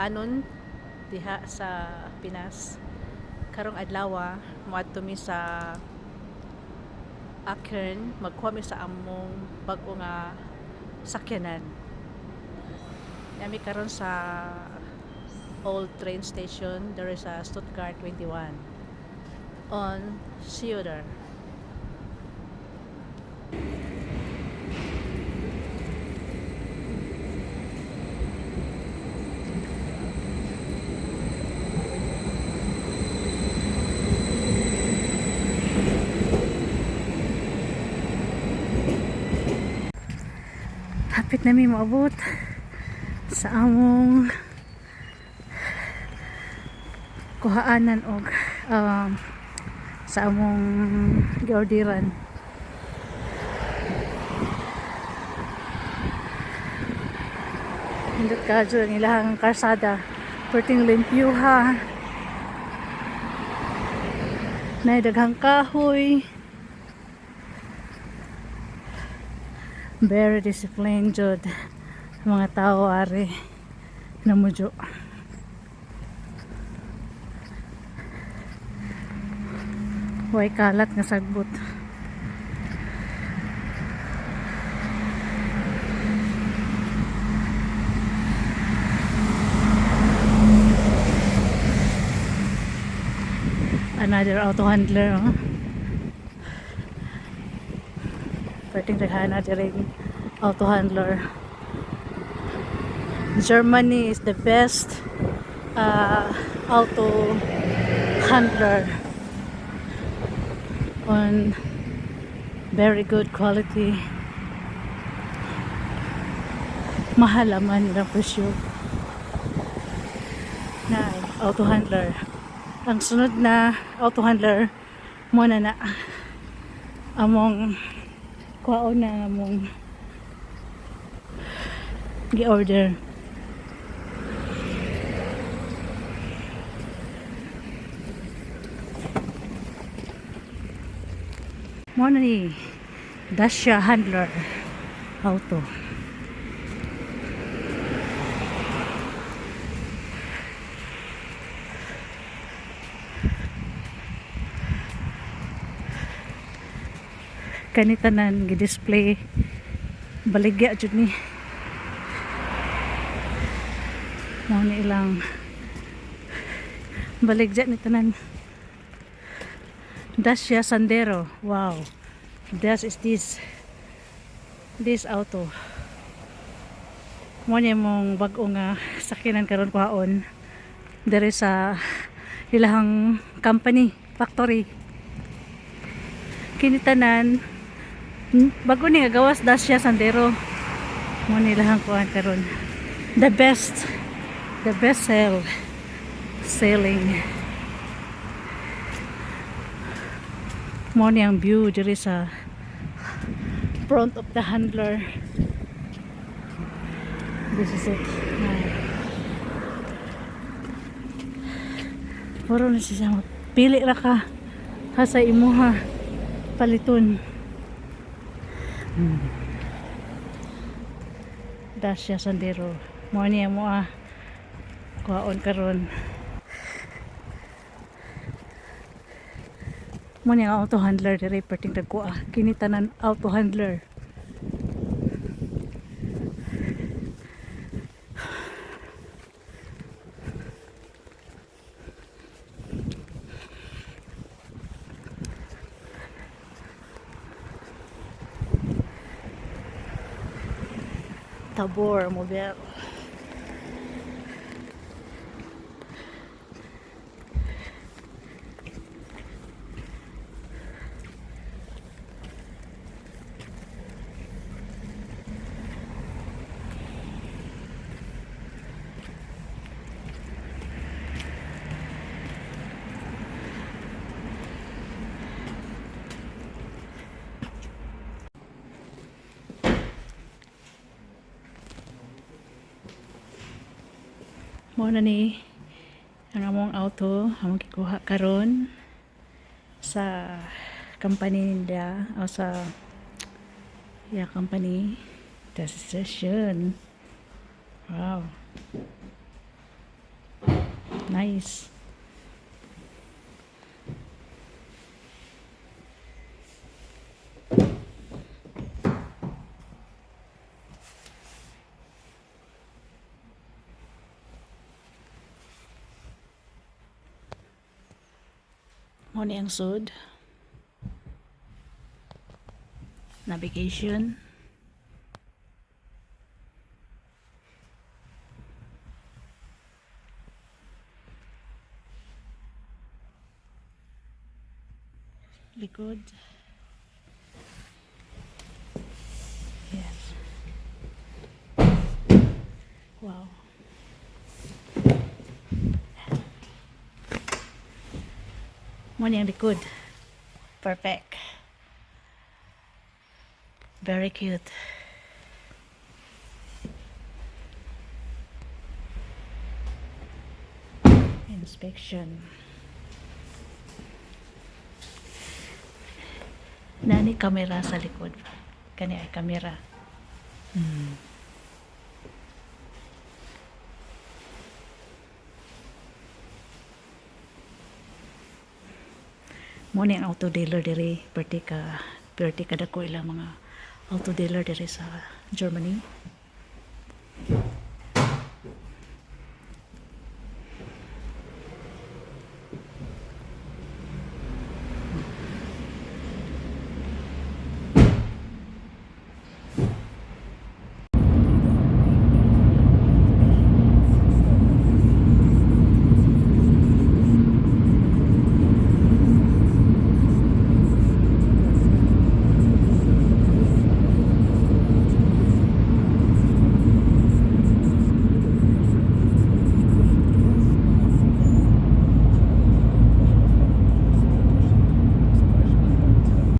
kuanon diha sa Pinas. Karong adlaw moadto mi sa Akern, magkuha mi sa among bag-o nga sakyanan. Nami karon sa old train station there is a Stuttgart 21 on Theodore. Hapit na mi maabot sa among kuhaanan og sa among giordiran. Hindot ka dyan ang ilang karsada. Perting limpyuha. Naidaghang kahoy. Very disciplined jud mga tao ari namudyo. Way kalat nga sagbot. Another auto handler, oh. Pwedeng naghana rin auto handler. Germany is the best auto handler on very good quality. Mahal naman ang presyo na auto handler. Ang sunod na auto handler muna na among kuwaon na among gi-order. Muna ni Dacia handler auto. Kanitanan gi-display baligya jud ni mo ni ilang baligya ni tanan. Dacia Sandero, wow, this is this auto mo ni mong bag-o nga sakyanan karon kuhaon dere sa ilahang company factory. Kinitanan bago ni nga gawas Dacia Sandero mo nilang kuan karon the best selling mo ni ang view diri sa front of the handler. This is it. Puro na siya pili ra ka sa imuha paliton. Dacia Sandero mo niya mo kuhaon karon mo niya auto handler dire perting dagko kinitanan auto handler. Tabor Mobile. Mo na ni ang among auto among gikuha karon sa company nila o sa company. The session. Wow. Nice. Mo ni ang sud. Navigation. Likod. Yes. Wow. Mo ni ang likod. Perfect. Very cute. Inspection. Nani kamera sa likod. Kani ay kamera. Mo ni ang auto dealer diri perti ka dako ilang mga auto dealer diri sa Germany.